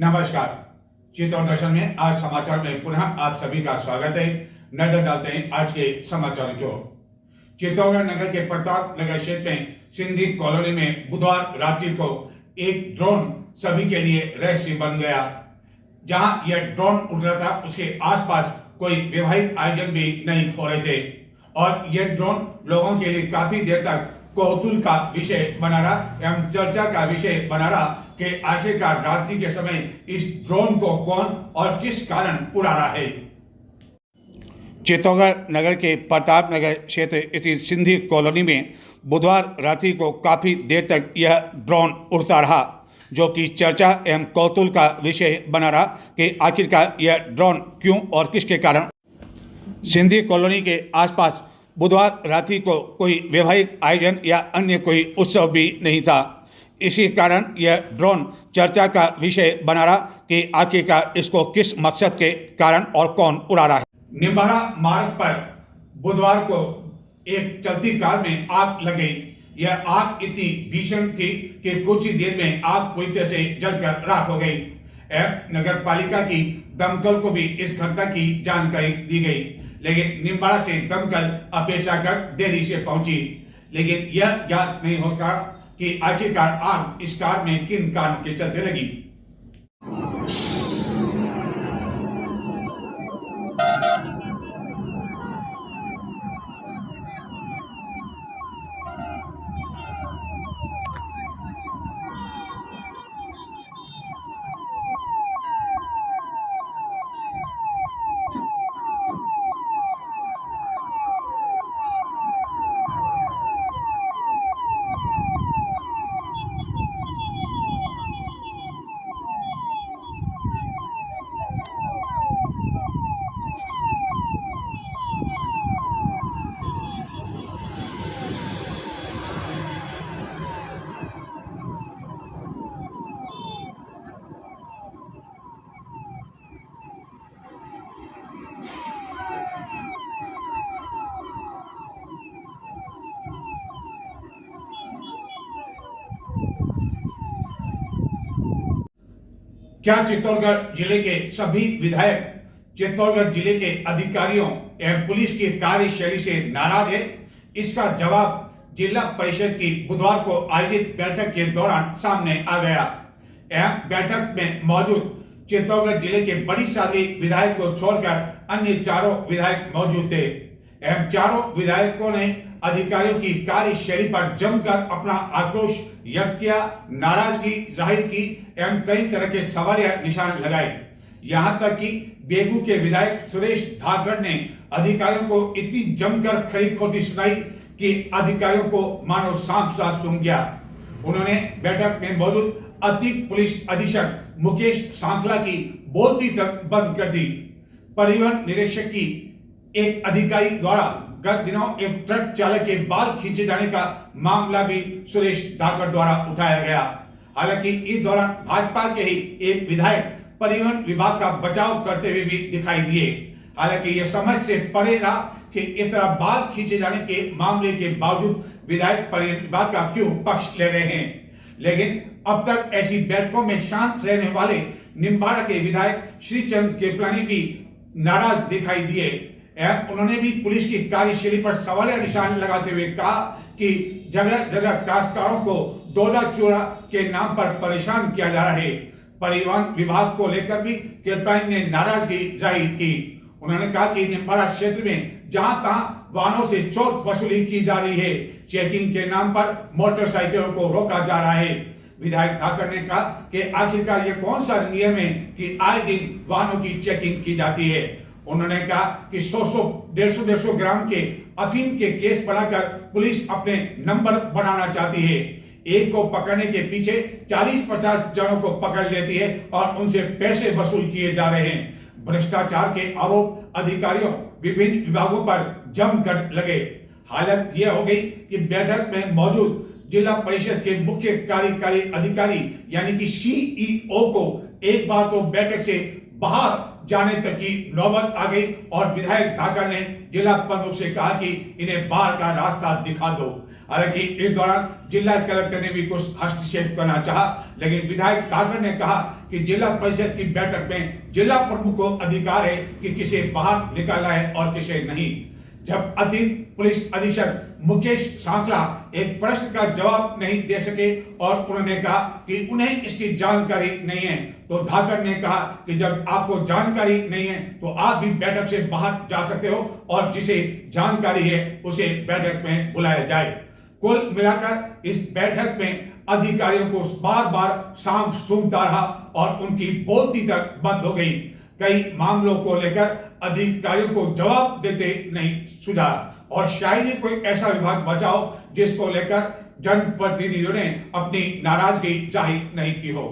नमस्कार। चित्तौड़ दर्शन में आज समाचार में पुनः आप सभी का स्वागत है। नजर डालते हैं आज के समाचारों की ओर। चित्तौड़गढ़ नगर के प्रताप नगर क्षेत्र में सिंधी कॉलोनी में बुधवार रात्रि को एक ड्रोन सभी के लिए रहस्य बन गया। जहां यह ड्रोन उड़ रहा था उसके आसपास कोई वैवाहिक आयोजन भी नहीं हो रहे थे और यह ड्रोन लोगों के लिए काफी देर तक कौतूहल का विषय बना रहा एवं चर्चा का विषय बना रहा कि आखिरकार रात्रि के समय इस ड्रोन को कौन और किस कारण उड़ा रहा है। चित्तौड़गढ़ नगर के प्रताप नगर क्षेत्र स्थित सिंधी कॉलोनी में बुधवार रात्रि को काफी देर तक यह ड्रोन उड़ता रहा, जो कि चर्चा एवं कौतूहल का विषय बना रहा कि आखिरकार यह ड्रोन क्यों और किसके कारण। सिंधी कॉलोनी के आसपास बुधवार रात्रि को कोई वैवाहिक आयोजन या अन्य कोई उत्सव भी नहीं था। इसी कारण यह ड्रोन चर्चा का विषय बना रहा कि आखिरकार इसको किस मकसद के कारण और कौन उड़ा रहा है। निम्बाड़ा मार्ग पर बुधवार को एक चलती कार में आग लग गई। यह आग इतनी भीषण थी कि कुछ ही देर में आग पूरी तरह से जलकर राख हो गई। नगर पालिका की दमकल को भी इस घटना की जानकारी दी गई, लेकिन निम्बाड़ा से दमकल अपेक्षाकृत देरी से पहुंची। लेकिन यह ज्ञात नहीं होता कि आखिरकार आग इस कार में किन कारणों के चलते लगी। क्या चित्तौड़गढ़ जिले के सभी विधायक चित्तौड़गढ़ जिले के अधिकारियों एवं पुलिस की कार्यशैली से नाराज है? इसका जवाब जिला परिषद की बुधवार को आयोजित बैठक के दौरान सामने आ गया। एवं बैठक में मौजूद चित्तौड़गढ़ जिले के बड़ी शादी विधायक को छोड़कर अन्य चारों विधायक मौजूद थे। एवं चारों विधायकों ने अधिकारियों की कार्यशैली पर जमकर अपना आक्रोश व्यक्त किया, नाराजगी जाहिर की एवं कई तरह के सवाल या निशान लगाए। यहां तक कि बेगू के विधायक सुरेश धाकड़ ने अधिकारियों को इतनी जमकर खरी खोटी सुनाई कि अधिकारियों को मानो सांप सा सूंघ गया। उन्होंने बैठक में मौजूद अतिरिक्त पुलिस अधीक्षक मुकेश सांखला की बोलती तक बंद कर दी। परिवहन निरीक्षक की एक अधिकारी द्वारा गत दिनों एक ट्रक चालक के बाल खींचे जाने का मामला भी सुरेश धाकड़ द्वारा उठाया गया। हालांकि इस दौरान भाजपा के ही एक विधायक परिवहन विभाग का बचाव करते हुए भी दिखाई दिए। हालांकि यह समझ से परे रहा कि इस तरह बाल खींचे जाने के मामले के बावजूद विधायक परिवहन विभाग का क्यों पक्ष ले रहे हैं। लेकिन अब तक ऐसी बैठकों में शांत रहने वाले निम्बाड़ा के विधायक श्रीचंद केपलानी भी नाराज दिखाई दिए। उन्होंने भी पुलिस की कार्यशैली पर सवाल या निशान लगाते हुए कहा कि जगह जगह काश्तकारों को डोला चोरा के नाम पर परेशान किया जा रहा है। परिवहन विभाग को लेकर भी केपलानी ने नाराजगी जाहिर की। उन्होंने कहा कि निम्बाड़ा क्षेत्र में जहां तहां वाहनों से चोट वसूली की जा रही है, चेकिंग के नाम पर मोटरसाइकिलों को रोका जा रहा है। विधायक धाकड़ ने कहा कि आखिरकार ये कौन सा नियम है कि आए दिन वाहनों की चेकिंग की जाती है। उन्होंने कहा कि 100 150 ग्राम के अफीम के केस बनाकर पुलिस अपने नंबर बनाना चाहती है। एक को पकड़ने के पीछे 40-50 जनों को पकड़ लेती है और उनसे पैसे वसूल किए जा रहे हैं। भ्रष्टाचार के आरोप अधिकारियों विभिन्न विभागों पर जमकर लगे। हालत यह हो गई कि बैठक में मौजूद जिला परिषद के मुख्य कार्यकारी अधिकारी यानी कि सीईओ को एक बार तो बैठक से बाहर जाने तक की नौबत आ गई और विधायक धाकड़ ने जिला प्रमुख से कहा कि इन्हें बाहर का रास्ता दिखा दो। हालांकि इस दौरान जिला कलेक्टर ने भी कुछ हस्तक्षेप करना चाहा, लेकिन विधायक धाकड़ ने कहा कि जिला परिषद की बैठक में जिला प्रमुख को अधिकार है कि किसे बाहर निकालना है और किसे नहीं। जब अतिरिक्त पुलिस अधीक्षक मुकेश सांखला एक प्रश्न का जवाब नहीं दे सके और उन्होंने कहा कि उन्हें इसकी जानकारी नहीं है, तो धाकड़ ने कहा कि जब आपको जानकारी नहीं है तो आप भी बैठक से बाहर जा सकते हो और जिसे जानकारी है उसे बैठक में बुलाया जाए। कुल मिलाकर इस बैठक में अधिकारियों को बार बार सांप सूंघता रहा और उनकी बोलती तक बंद हो गई। कई मामलों को लेकर अधिकारियों को जवाब देते नहीं सुझा और शायद ही कोई ऐसा विभाग बचाओ जिसको लेकर जनप्रतिनिधियों ने अपनी नाराजगी जाहिर नहीं की हो।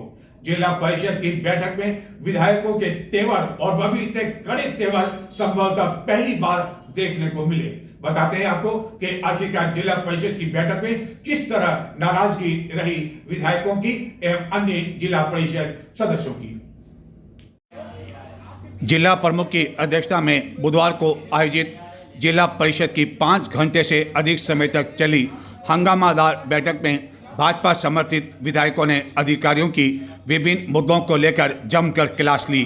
जिला परिषद की बैठक में विधायकों के तेवर और वह भी इतने कड़े तेवर संभवतः पहली बार देखने को मिले। बताते हैं आपको कि आखिरकार जिला परिषद की बैठक में किस तरह नाराजगी रही विधायकों की एवं अन्य जिला परिषद सदस्यों की। जिला प्रमुख की अध्यक्षता में बुधवार को आयोजित जिला परिषद की 5 घंटे से अधिक समय तक चली हंगामादार बैठक में भाजपा समर्थित विधायकों ने अधिकारियों की विभिन्न मुद्दों को लेकर जमकर क्लास ली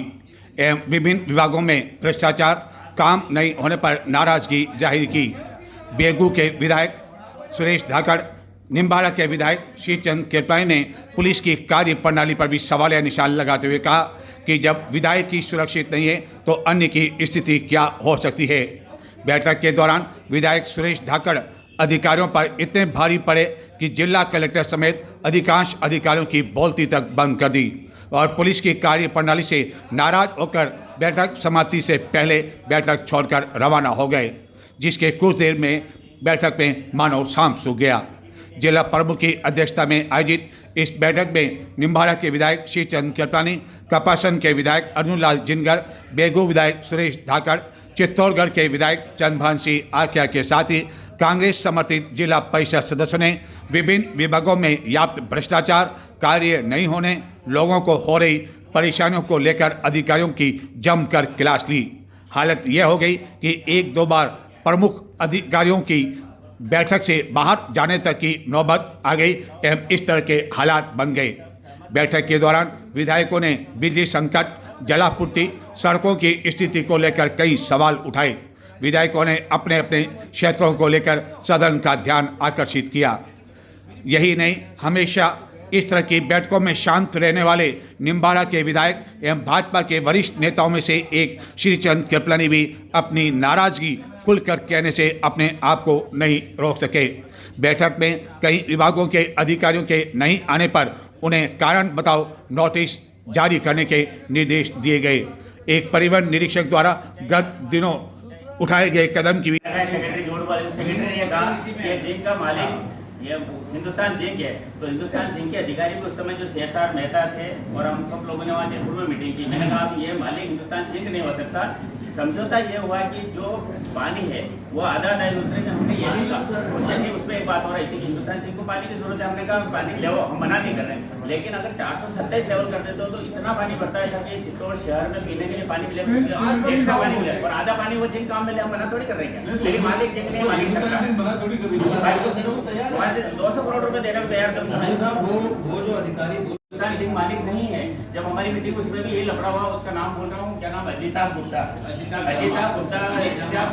एवं विभिन्न विभागों में भ्रष्टाचार, काम नहीं होने पर नाराजगी जाहिर की। बेगू के विधायक सुरेश धाकड़, निम्बाड़ा के विधायक श्रीचंद कृपलानी ने पुलिस की कार्य प्रणाली पर भी सवालिया निशान लगाते हुए कहा कि जब विधायक की सुरक्षित नहीं है तो अन्य की स्थिति क्या हो सकती है। बैठक के दौरान विधायक सुरेश धाकड़ अधिकारियों पर इतने भारी पड़े कि जिला कलेक्टर समेत अधिकांश अधिकारियों की बोलती तक बंद कर दी और पुलिस की कार्य प्रणाली से नाराज होकर बैठक समाप्ति से पहले बैठक छोड़कर रवाना हो गए, जिसके कुछ देर में बैठक में मानो सांप सूख गया। जिला प्रमुख की अध्यक्षता में आयोजित इस बैठक में निम्बाड़ा के विधायक श्रीचंद कृपलानी, कपासन के विधायक अर्जुनलाल जिनगर, बेगू विधायक सुरेश धाकड़, चित्तौड़गढ़ के विधायक चंद्रभान सिंह आख्या के साथ ही कांग्रेस समर्थित जिला परिषद सदस्यों ने विभिन्न विभागों में व्याप्त भ्रष्टाचार, कार्य नहीं होने, लोगों को हो रही परेशानियों को लेकर अधिकारियों की जमकर क्लास ली। हालत यह हो गई कि 1-2 बार प्रमुख अधिकारियों की बैठक से बाहर जाने तक की नौबत आ गई एवं इस तरह के हालात बन गए। बैठक के दौरान विधायकों ने बिजली संकट, जलापूर्ति, सड़कों की स्थिति को लेकर कई सवाल उठाए। विधायकों ने अपने अपने क्षेत्रों को लेकर सदन का ध्यान आकर्षित किया। यही नहीं, हमेशा इस तरह की बैठकों में शांत रहने वाले निम्बाड़ा के विधायक एवं भाजपा के वरिष्ठ नेताओं में से एक श्रीचंद कृपलानी भी अपनी नाराजगी खुलकर कहने से अपने आप को नहीं रोक सके। बैठक में कई विभागों के अधिकारियों के नहीं आने पर उन्हें कारण बताओ नोटिस जारी करने के निर्देश दिए गए। एक परिवहन निरीक्षक द्वारा गत दिनों उठाए गए कदम की सेक्रेटरी ने कहा कि जिंक का मालिक ये हिंदुस्तान जिंक है, तो हिंदुस्तान जिंक के अधिकारी भी उस समय जो CSR मेहता थे और हम सब लोगों ने वहाँ जयपुर में मीटिंग की। मैंने कहा ये मालिक हिंदुस्तान जिंक नहीं हो सकता। समझौता ये हुआ कि जो पानी है वो आधा यूज करेंगे। हमने ये भी कहा, उसमें एक बात हो रही थी कि हिंदुस्तान जिंक को पानी की जरूरत है। हमने कहा पानी ले, हम मना नहीं कर रहे हैं, लेकिन अगर 427 लेवल कर देते हो तो इतना पानी बढ़ता है ताकि चित्तौड़ शहर में पीने के लिए पानी मिले, एक्स्ट्रा पानी मिले और आधा पानी वो जिंक काम में ले। हम मना थोड़ी कर रहे हैं, लेकिन मालिक जिंक नहीं, मालिक सरकार 200 करोड़ रुपए देने को तैयार कर। वो जो अधिकारी जिंक मालिक नहीं है। जब हमारी मीटिंग उसमें भी यही लफड़ा हुआ, उसका नाम बोल रहा हूँ, क्या नाम, अजिताभ गुप्ता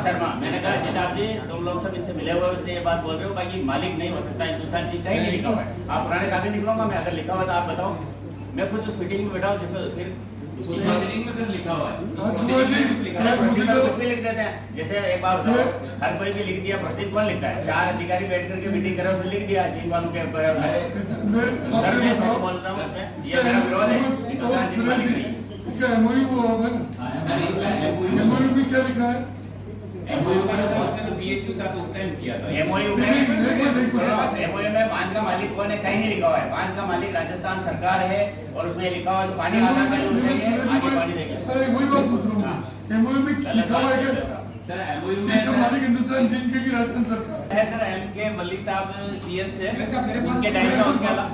शर्मा। मैंने कहा अजिताभ जी तुम लोग सब इनसे मिले हुए हो इसलिए ये बात बोल रहे हो, बाकी मालिक नहीं हो सकता हिंदुस्तान जिंक कहीं नहीं लिखा हुआ है। आप पुराने कागज निकलूंगा मैं, अगर लिखा हुआ तो आप बताओ। मैं खुद उस मीटिंग में बैठा हूँ जिसमें फिर लिखा हुआ है, कुछ भी लिख देते हैं। जैसे एक बार बताओ, हर कोई भी लिख दिया, प्रश्न कौन लिखता है? 4 अधिकारी बैठ करके मीटिंग करे, उसमें लिख दिया जिन वालों के बोल रहा हूँ उसमें ये मेरा विरोध है, हिंदुस्तान जिन मालिक नहीं। इसका एमओयू में क्या लिखा है? एमओयू में बांध का मालिक कौन है कहीं नहीं लिखा हुआ है। बांध का मालिक राजस्थान सरकार है और उसमें लिखा हुआ है पानी आधा का यूज करेंगे, आगे पानी देंगे। वही बात पूछ रहा हूँ, एमओयू में लिखा हुआ है सर? एमओयू में मालिक हिंदुस्तान जिंक की राजस्थान सरकार है। सर एम के मलिक साहब CS है, इनके टाइम में उसके अलावा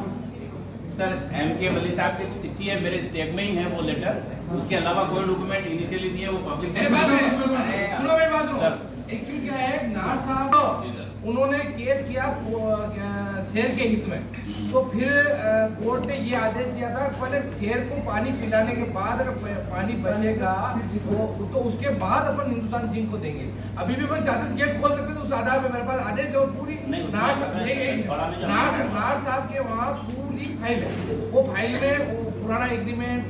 सर MK मलिक साहब की चिट्ठी है, मेरे स्टेक में ही है वो लेटर, उसके अलावा कोई डॉक्यूमेंट इनिशियली नहीं है, वो पब्लिक मेरे पास है। सुनो मेरी बात सुनो। एक्चुअली क्या है, नार साहब उन्होंने केस किया शेर के हित में, तो फिर कोर्ट ने ये आदेश दिया था पहले शेर को पानी पिलाने के बाद अगर पानी बचेगा तो उसके बाद अपन हिंदुस्तान जिंक को देंगे। अभी भी अपन चाहते गेट खोल सकते तो उस आधार पे मेरे पास आदेश है और पूरी नार साहब के वहाँ पूरी फाइल है। वो फाइल में वो पुराना एग्रीमेंट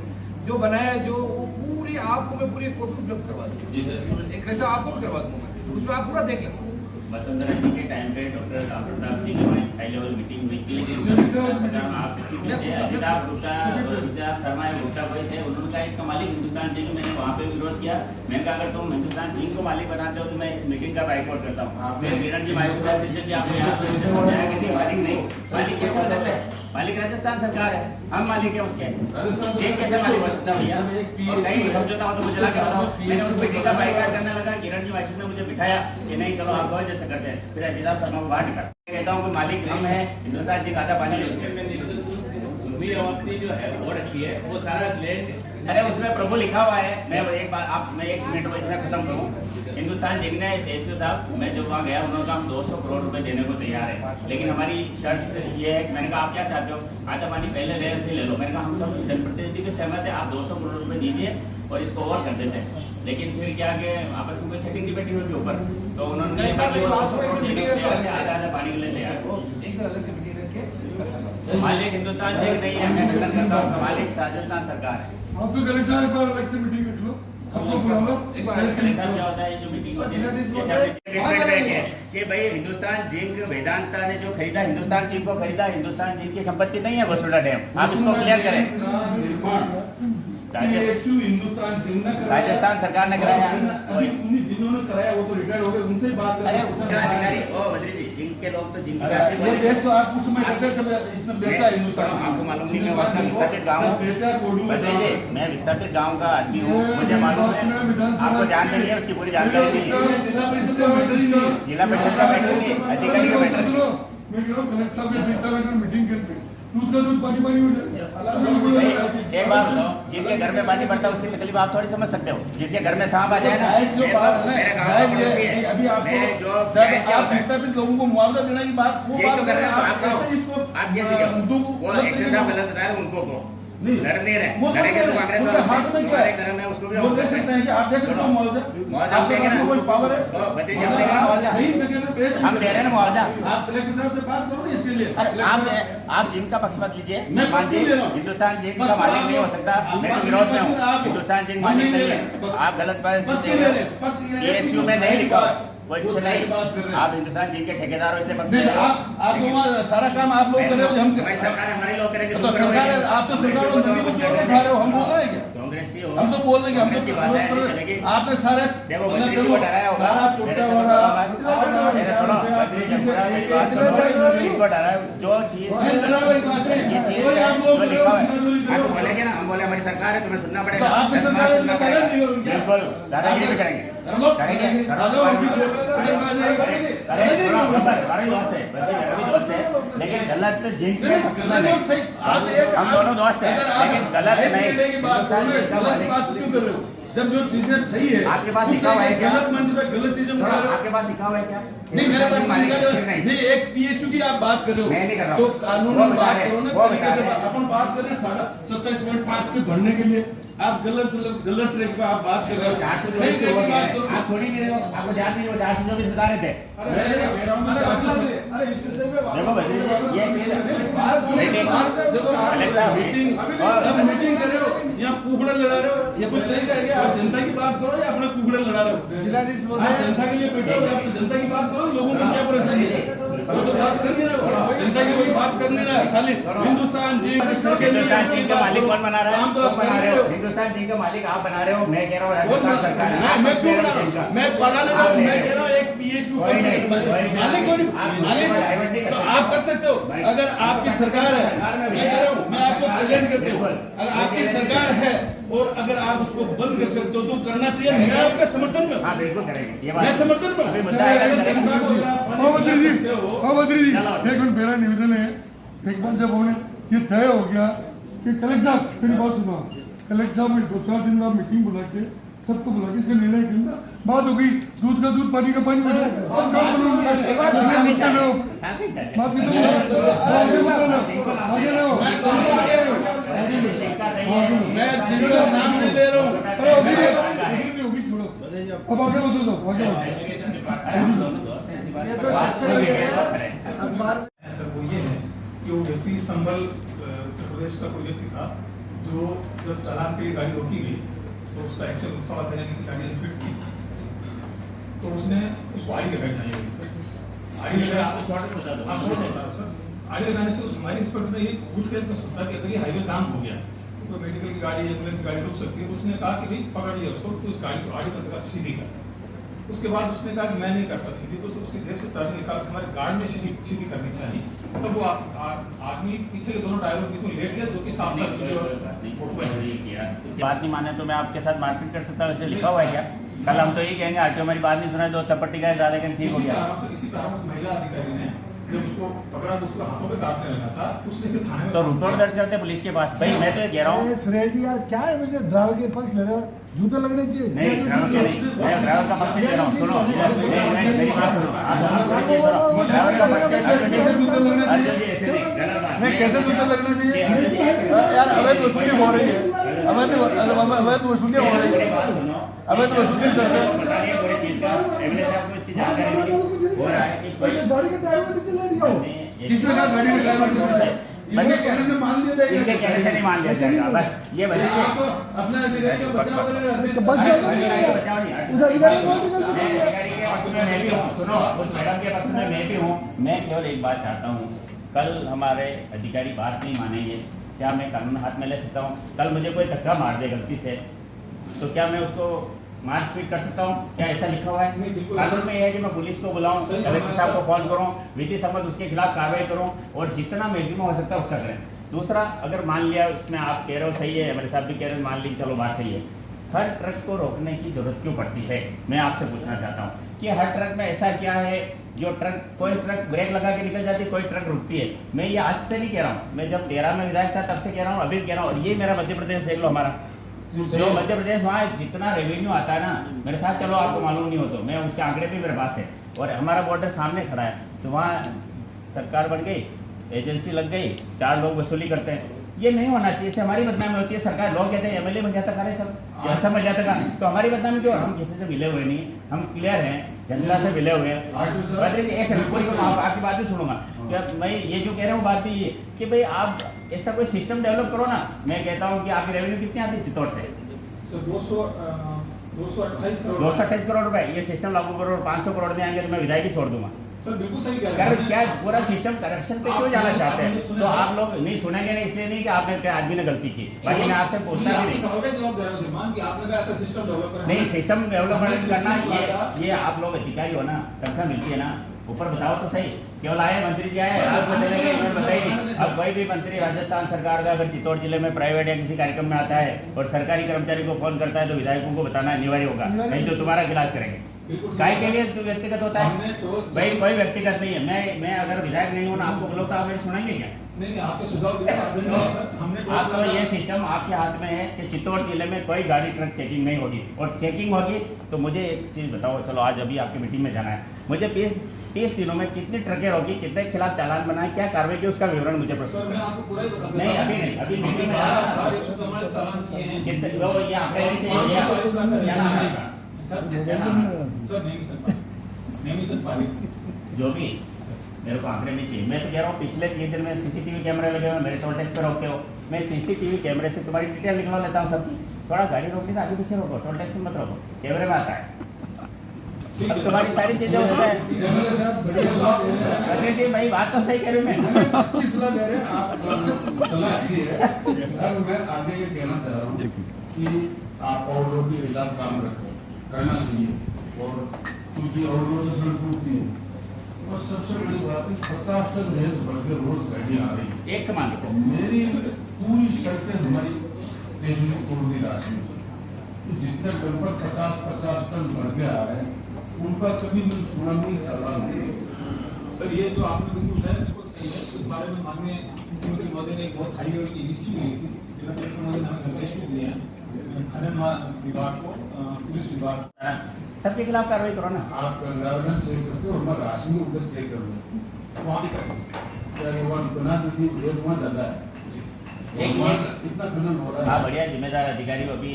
जो बनाया जो वो पूरी आपको मैं पूरी कोर्ट को उपलब्ध करवा दूँ, एक ऐसा आपको भी करवा दूंगा, उसमें आप पूरा देख लेना। वसुंधरा जी के टाइम पे डॉक्टर साहब जी की हाई लेवल मीटिंग हुई थी, आप अमिताभ गुप्ता शर्मा गुप्ता भाई थे, उन्होंने कहा इसका मालिक हिंदुस्तान जिंक। मैंने वहाँ पे विरोध किया, मैंने कहा अगर तुम हिंदुस्तान जिंक को मालिक बनाते हो तो मैं इस मीटिंग का बाइकआउट करता हूँ। फिर किरण जी मालिक समझाया कि नहीं, मालिक नहीं, मालिक कैसे हो सकता है, मालिक राजस्थान सरकार है, हम मालिक है उसके, जिंक कैसे मालिक हो सकता है भैया, और कहीं समझौता हो तो मुझे लाके बताओ। मैंने उस मीटिंग का बाइकआउट करने लगा, किरण जी मालिक ने मुझे बिठाया कि नहीं चलो आप बहुत जैसे करते हैं, फिर अजीत साहब शर्मा को बाहर निकाल कहता हूँ कि मालिक हम है, हिंदुस्तान जी आधा पानी जो है वो रखी है, वो सारा लैंड, अरे उसमें प्रभु लिखा हुआ है। मैं एक बार आप मैं 1 मिनट में इसमें खत्म करूँ। हिंदुस्तान जिंक ने सेसु साहब, मैं जब वहाँ गया उन्होंने कहा हम 200 करोड़ रुपए देने को तैयार है, लेकिन हमारी शर्त ये है। मैंने कहा आप क्या चाहते हो, आधा पानी पहले लेयर से ले लो। मैंने कहा हम सब जनप्रतिनिधि भी सहमत है, आप 200 करोड़ रुपए दीजिए और इसको और कर देते हैं। लेकिन फिर क्या कि आपस में कोई सेटिंग डिबेट हुई ऊपर, तो उन्होंने आधा आधा पानी के लिए तैयार। मालिक हिंदुस्तान जिंक नहीं है, मैं खंडन करता हूँ, मालिक राजस्थान सरकार है। आप तो कलेक्टर साहब एक बार अलग से मीटिंग रख लो, सबको बुलाओ। एक बार क्या होता है जो मीटिंग होती है कि भाई हिंदुस्तान जिंक वेदांता ने जो खरीदा, हिंदुस्तान जिंक को खरीदा, हिंदुस्तान जिंक की संपत्ति नहीं है वसुधा डैम, आप इसको क्लियर करें। राजस्थान सरकार ने कराया, जिन्होंने कराया वो तो रिटायर्ड हो गए, उनसे ही बात अरे अधिकारी ओ बद्री जी, जिंक के लोग तो जिंक तो आप उस समय करते थे, इसने बेचा हिंदुस्तान। आपको मालूम नहीं, मैं वहाँ विस्थापित गाँव बद्री जी, मैं विस्थापित गाँव का आदमी हूँ, मुझे मालूम है, आपको जानते नहीं है उसकी पूरी जानकारी नहीं है। जिला परिषद का मैटर नहीं, अधिकारी का मैटर नहीं। मैं कह रहा हूँ कलेक्टर साहब के जिला में मीटिंग करते हैं, दूध का दूध पानी पानी में एक बात बताओ, जिनके घर में पानी पड़ता है उसकी तकलीफ आप थोड़ी समझ सकते हो। जिसके घर में सांप आ जाए ना, अभी आप विस्थापित लोगों को मुआवजा देने की बात ये तो कर रहे हैं, आप ये गलत बता रहे उनको को लड़ नहीं रहे, लड़ेंगे तो कांग्रेस हमारे घर में उसको भी वो दे सकते हैं कि आप दे सकते हो मुआवजा, आप देंगे ना, कोई पावर है, मुआवजा हम दे रहे हैं ना मुआवजा। आप कलेक्टर साहब से बात करो इसके लिए। आप जिंक का पक्ष मत लीजिए, मैं पक्ष ले रहा हूं। हिंदुस्तान जिंक का मालिक नहीं हो सकता, मैं तो विरोध में हूँ, हिंदुस्तान जिंक मालिक नहीं है, आप गलत बात PSU में नहीं लिखा कोई कुछ नहीं, आप हिंदुस्तान जिंक के ठेकेदार हो, इसलिए पक्ष आप तो सारा काम आप लोग कर रहे हो, हम सरकार हमारे लोग करेंगे, तो सरकार आप तो सरकार को नदी को चोर उठा रहे हो, हम बोल रहे हैं क्या? कांग्रेस ही हो, हम तो बोल रहे हैं कांग्रेस की भाषा ऐसी चलेगी। आपने सारे देखो बद्री जी को डराया होगा, इनको डराया जो चीज ये चीज जो लिखा है आप बोलेंगे ना, हम बोले हमारी सरकार है, तुम्हें सुनना पड़ेगा, बिल्कुल दादागिरी भी करेंगे, लेकिन गलत जिंक हम दोनों दोस्त हैं, लेकिन गलत नहीं। जब जो चीजें सही है आपके पास लिखा हुआ है क्या? गलत मंच पे गलत चीजें उठा रहे हो। आपके पास लिखा हुआ है क्या? नहीं मेरे पास नहीं, एक PSU की आप बात कर रहे हो, मैं नहीं कर रहा तो हूं। कानून बात करो ना, वो तरीके से बता रहे। अपन बात कर रहे हैं 27.5 पे भरने के लिए, आप गलत ट्रैक पे आप बात कर रहे हो, सही ट्रैक पे बात करो। आप थोड़ी नहीं रहे हो, आपको ध्यान नहीं हो, 424 बता रहे थे। अरे इस विषय पे देखो भाई ये मीटिंग कर रहे हो या कुकड़े लड़ा रहे हो, ये कुछ तरीका है क्या? आप जनता की बात करो या अपना कुकड़े लड़ा रहे हो? आप जनता के लिए बैठो, आप जनता की बात करो, लोगों को क्या परेशानी है वो तो बात कर नहीं रहे हो, जनता की कोई बात कर नहीं रहा है, खाली हिंदुस्तान जी हिंदुस्तान जी का मालिक कौन बना रहा है? आप बना रहे हो, हिंदुस्तान जी का मालिक आप बना रहे हो, मैं कह रहा हूँ राजस्थान सरकार है। मैं क्यों बना रहा हूँ? मैं बनाने रहा हूँ, मैं कह रहा हूँ एक PSU मालिक तो आप कर सकते हो, अगर आपकी सरकार है, मैं कह रहा हूँ, मैं आपको चैलेंज करता हूँ, अगर आपकी सरकार है और अगर आप उसको बंद कर सकते हो तो करना चाहिए, मैं आपका समर्थन में, हाँ बिल्कुल करेंगे, मैं समर्थन में। एक मिनट मेरा निवेदन है, एक बार जब हमने ये तय हो गया कि कलेक्टर साहब मेरी बात सुनो, कलेक्टर साहब ने 2-4 दिन बाद मीटिंग बुला के सबको बुला के इसका निर्णय करना, बात हो गई, दूध का दूध पानी का पानी हो जाएगा। अब क्या बनूंगा? बात की तो आगे रहो। मैं जिनका नाम नहीं ले रहा हूँ। अरे होगी छोड़ो, अब आगे बढ़ो तो आगे सर वो ये है कि वो व्यक्ति संबल उत्तर प्रदेश का कोई व्यक्ति था जो जब चालान के लिए गाड़ी रोकी गई तो उसका एक्सेल उठा हुआ था, यानी कि गाड़ी अनफिट थी, तो उसने उसको आई लगाई चाहिए। आई लगाने से उस हमारे इंस्पेक्टर ने ये पूछ के सोचा कि अगर ये हाईवे जाम हो गया तो मेडिकल की गाड़ी, एम्बुलेंस की गाड़ी रुक सकती है। तो उसने कहा कि भाई पकड़ लिया उसको, तो उस गाड़ी को आगे तक सीधी कर। उसके बाद उसने कहा कि मैं नहीं करता सीधी, तो उसकी जेब से चाबी निकाल के हमारे गार्ड में सीधी करनी चाहिए। तब वो आदमी पीछे के दोनों टायरों के बीच में लेट गया, जो कि साफ बात नहीं माने तो मैं आपके साथ मारपीट कर सकता हूँ, इसलिए लिखा हुआ है क्या? कल हम तो यही कहेंगे आरटीओ हमारी बात नहीं सुना तो थप्पड़ का ज्यादा ठीक हो गया। इसी तरह उस महिला अधिकारी ने जब उसको पकड़ा तो उसको हाथों पे काटने लगा था, उसने फिर थाने में तो रिपोर्ट दर्ज करते पुलिस के पास। भाई मैं तो ये कह रहा हूँ, सुरेश जी यार क्या है, मुझे ड्राइवर के पक्ष ले रहा हूँ, जूते लगने चाहिए। नहीं ड्राइवर का नहीं, मैं ड्राइवर का पक्ष ले रहा हूँ। सुनो मेरी बात सुनो, ड्राइवर का पक्ष ऐसे नहीं, कैसे जूते लगना चाहिए यार? अवैध वसूली हो रही है, अवैध वसूली हो रही है, अवैध वसूली कर रहे हैं। पूरी चीज का एमएलए साहब को इसकी जानकारी हो रहा है कि गाड़ी के टायर में नीचे ले लिया किसने कहा गाड़ी में ड्राइवर? इनके कहने से मान लिया जाएगा। इनके कहने से नहीं मान लिया जाएगा, बस ये बताइए। आपको अपने अधिकारी का बचाव करेगा। उस अधिकारी को अधिकारी के पक्ष में मैं भी हूँ, सुनो उस मैडम के पक्ष में मैं भी हूँ। मैं केवल एक बात चाहता हूँ, कल हमारे अधिकारी बात नहीं मानेंगे, क्या मैं कानून हाथ में ले सकता हूँ? कल मुझे कोई धक्का मार दे गलती से तो क्या मैं उसको मारपीट कर सकता हूँ? क्या ऐसा लिखा हुआ है कानून में? यह है कि मैं पुलिस को बुलाऊं, कलेक्टर साहब को फोन करूं, विधि सम्मत उसके खिलाफ कार्रवाई करूं और जितना मैक्सिमम हो सकता है उसका करें। दूसरा, अगर मान लिया उसमें आप कह रहे हो सही है, मेरे साहब भी कह रहे हैं मान ली, चलो बात सही है, हर ट्रक को रोकने की जरूरत क्यों पड़ती है? मैं आपसे पूछना चाहता हूँ कि हर ट्रक में ऐसा क्या है जो ट्रक, कोई ट्रक ब्रेक लगा के निकल जाती है, कोई ट्रक रुकती है। मैं ये आज से नहीं कह रहा हूँ, मैं जब 13 में विधायक था तब से कह रहा हूँ, अभी कह रहा हूँ। और ये मेरा मध्य प्रदेश देख लो, हमारा जो मध्य प्रदेश, वहाँ जितना रेवेन्यू आता है ना, मेरे साथ चलो आपको मालूम नहीं हो तो मैं उसके आंकड़े भी मेरे पास है, और हमारा बॉर्डर सामने खड़ा है, तो वहाँ सरकार बन गई, एजेंसी लग गई, 4 लोग वसूली करते हैं। ये नहीं होना चाहिए, इससे हमारी बदनामी होती है। सरकार लोग कहते हैं एमएलए बन जाता करे सब, ऐसा बन जाता का, तो हमारी बदनामी क्यों? हम किसी से मिले हुए नहीं, हम क्लियर हैं, जनता से मिले हुए हैं। आपकी बात भी सुनूंगा, मैं ये जो कह रहा हूँ बात भी ये कि भाई आप ऐसा कोई सिस्टम डेवलप करो ना। मैं कहता हूँ कि आपकी रेवेन्यू कितनी आती है चित्तौड़ से? 228 करोड़ रुपए। ये सिस्टम लागू करो और 500 करोड़ में आएंगे तो मैं विधायक ही छोड़ दूंगा। सर बिल्कुल सही कह रहे हैं। क्या पूरा सिस्टम करप्शन पे क्यों जाना चाहते हैं? तो आप लोग नहीं सुनेंगे नहीं, इसलिए नहीं कि आपने क्या आदमी ने गलती की, बाकी मैं आपसे पूछता भी नहीं। नहीं, सिस्टम डेवलपमेंट करना ये आप लोग अधिकारी हो ना, तनख्वाह मिलती है ना, ऊपर बताओ तो सही। केवल आए मंत्री जी आए, आपको चले गए, मैं बताइए। अब कोई भी मंत्री राजस्थान सरकार का अगर चित्तौड़ जिले में प्राइवेट या किसी कार्यक्रम में आता है और सरकारी कर्मचारी को फोन करता है तो विधायकों को बताना अनिवार्य होगा, नहीं तो तुम्हारा इलाज करेंगे। काय के लिए तो व्यक्तिगत होता है भाई, कोई व्यक्तिगत नहीं है। मैं अगर विधायक नहीं हूँ ना, आपको बोलो तो आप मेरी सुनेंगे क्या? नहीं, आपके सुझाव आपको ये सिस्टम आपके हाथ में है कि चित्तौड़ जिले में कोई गाड़ी ट्रक चेकिंग नहीं होगी, और चेकिंग होगी तो मुझे एक चीज़ बताओ। चलो आज अभी आपकी मीटिंग में जाना है, मुझे 30 दिनों में कितनी ट्रकें रोकी, कितने के खिलाफ चालान बनाए, क्या कार्रवाई की, उसका विवरण मुझे नहीं, अभी नहीं, अभी मीटिंग में कितने लोग ये आंकड़े नहीं चाहिए। जो भी मेरे को आंकड़े नहीं चाहिए। मैं तो कह रहा हूँ पिछले 30 दिन में सीसीटीवी कैमरे लगे हुए, मेरे टोल टैक्स पे रोकते हो, मैं सीसीटीवी कैमरे से तुम्हारी डिटेल निकलवा लेता हूँ सबकी। थोड़ा गाड़ी रोकनी तो आगे पीछे रोको, टोल टैक्स में मत रोको, कैमरे में आता है। अब तुम्हारी सारी चीजें हो जाए। भाई बात तो सही कह रही हूँ मैं। अच्छी सलाह दे रहे हैं आप, सलाह अच्छी है। मैं आगे ये कहना चाह रहा हूँ कि आप ऑर्डर के खिलाफ काम करना चाहिए, और क्योंकि ऑर्डर से सड़क टूटती है। और सबसे बड़ी बात है 50 टन रेत भर के रोज गाड़ियाँ आ रही है। एक समान देखो, मेरी पूरी सड़कें हमारी स्टेशन तोड़ की राशि में, तो जितने लगभग 50 टन भर के आ रहे हैं उनका कभी सुना नहीं चल रहा नहीं। सर ये जो आपने बिल्कुल है, बिल्कुल सही है। इस बारे में माननीय मुख्यमंत्री महोदय ने एक बहुत हाई लेवल की इनिशिएटिव ली थी, जिला कलेक्टर महोदय ने हमें निर्देश भी दिए हैं खनन विभाग को, पुलिस विभाग सबके खिलाफ कार्रवाई करो ना। आप गवर्नेंस चेक करते हो और मैं राशन में उधर चेक कर लो वहाँ भी करते हैं। क्या वहाँ बना सकती रेट वहाँ ज़्यादा है एक इतना खनन हो रहा हाँ है। बढ़िया जिम्मेदार अधिकारी को अभी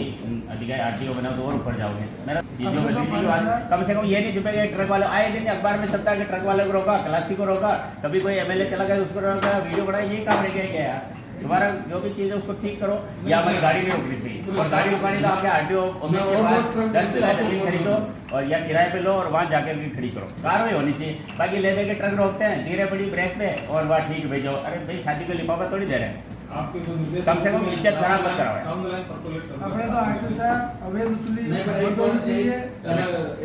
अधिकारी आरटीओ बनाओ तो और ऊपर जाओगे। मेरा चीजों में बिजली की बात कम से कम ये नहीं छुपेगा। ट्रक वाले आए दिन अखबार में छपता है कि ट्रक वाले को रोका, क्लासी को रोका, कभी कोई एमएलए चला गया उसको रोका, वीडियो बनाया, यही काम रह गया क्या यार। तुम्हारा जो भी चीज है उसको ठीक करो, या हमारी गाड़ी नहीं रोकनी चाहिए। और गाड़ी रुकानी तो आपके आरटीओ ऑफिस के पास 10 बीघा जमीन खरीदो और या किराए पे लो और वहाँ जाकर भी खड़ी करो, कार्रवाई होनी चाहिए। बाकी ले दे के ट्रक रोकते हैं धीरे बड़ी ब्रेक पे और वहाँ ठीक भेजो। अरे भाई शादी को लिफाफा थोड़ी दे रहे हैं। आपके जो निर्देश कम से कम इज्जत खराब मत कराओ। डाउन द लाइन परकोलेट करना। अपने तो आरटीओ साहब अवैध वसूली नहीं, मैं बंद होनी चाहिए।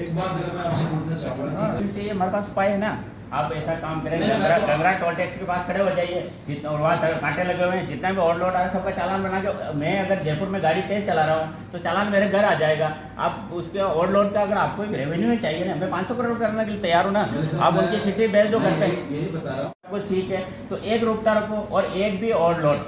एक बात जरा मैं आपसे पूछना चाहूँगा चाहिए हमारे पास उपाय है ना। आप ऐसा काम करें, गंगरा टोल टैक्स के पास खड़े हो जाइए, जितना और वहाँ कांटे लगे हुए हैं, जितना भी ओवरलोड आ रहा है सबका चालान बना के। मैं अगर जयपुर में गाड़ी तेज चला रहा हूँ तो चालान मेरे घर आ जाएगा। आप उसके ओवरलोड का अगर आपको रेवेन्यू चाहिए ना, मैं 500 करोड़ करने के लिए तैयार हूँ ना। आप उनकी चिट्ठी भेज दो घर पे, यही बता रहा हूँ। कुछ ठीक है तो एक रुकता रखो और एक भी ओवरलोड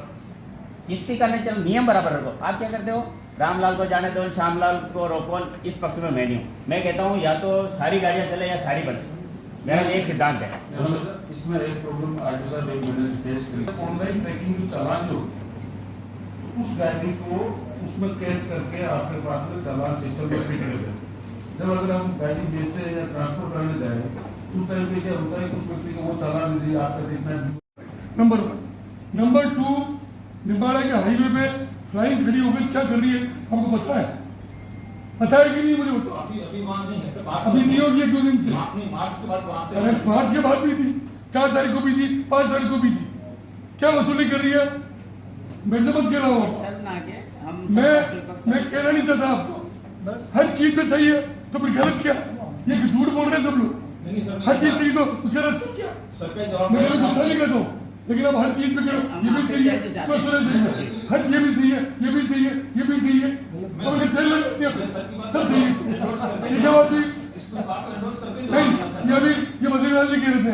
किसी का नहीं चल, नियम बराबर रखो। आप क्या करते हो, रामलाल को जाने दो, श्यामलाल को रोको, इस पक्ष में मैं नहीं हूँ। मैं कहता हूँ या तो सारी गाड़ियाँ चले या सारी बने, मेरा एक सिद्धांत है। इसमें एक प्रॉब्लम आज साहब एक मैंने फेस करी, ऑनलाइन ट्रैकिंग जो चालान जो उस गाड़ी को उसमें कैश करके आपके पास में चालान सिस्टम में फिट रहते हैं। जब अगर हम गाड़ी बेचे या ट्रांसपोर्ट करने जाए उस टाइम पे क्या होता है कि उस व्यक्ति को वो चालान दे दिया आपका देखना। नंबर 1। नंबर 2, निम्बाड़ा के हाईवे पे फ्लाइंग खड़ी हो गई, क्या कर रही है हमको पता है? पता है कि नहीं मुझे बताओ। अभी वहाँ नहीं है सर। अभी नहीं होगी 1-2 दिन से। मार्च के बाद वहाँ से अरे मार्च के बाद भी थी, 4 तारीख को भी थी, 5 तारीख को भी थी। क्या वसूली कर रही है? मेरे से मत कहना हो। मैं कहना नहीं चाहता आपको, हर चीज पे सही है तो फिर गलत क्या है? ये झूठ बोल रहे हैं सब लोग। नहीं सर, हर चीज सही तो उसका रास्ता क्या? सर का जवाब मैं गुस्सा नहीं करता हूँ, लेकिन अब हर चीज पे करो ये भी सही है, तो सही है, हर ये भी सही है, ये भी सही है, ये भी सही है, अब अगर चल लग सब सही है। ये क्या बात हुई? नहीं, ये अभी ये बदलने कह रहे थे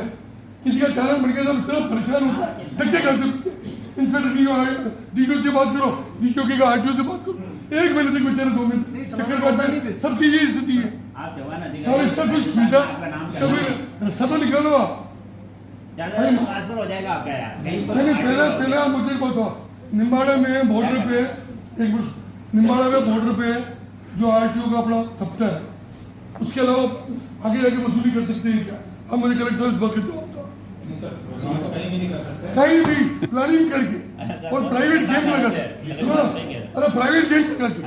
किसी का चालान बढ़ गया तो इतना परेशान होता है, धक्के करते इंस्पेक्टर डीटीओ से बात करो, डीटीओ के आरटीओ से बात करो, 1 महीने तक बेचारे 2 महीने चक्कर काटता नहीं। सबकी यही स्थिति है। आप जवान सब अधिकारी इसका कुछ सुविधा आपका नाम क्या है? सब निकालो आप। ट्रांसफर हो जाएगा आपका यार। नहीं पहले आप मुझे बताओ, निम्बाड़ा में बॉर्डर पे एक मिनट, निम्बाड़ा में बॉर्डर पे जो आरटीओ का अपना दफ्तर है, उसके अलावा आगे जाके वसूली कर सकते हैं क्या? अब मुझे कलेक्टर साहब इस बात का जवाब दो। नहीं सर, वसूली तो कहीं भी नहीं कर सकते। कहीं भी प्लानिंग करके और प्राइवेट गैंग लगा के, अरे प्राइवेट गैंग लगा के,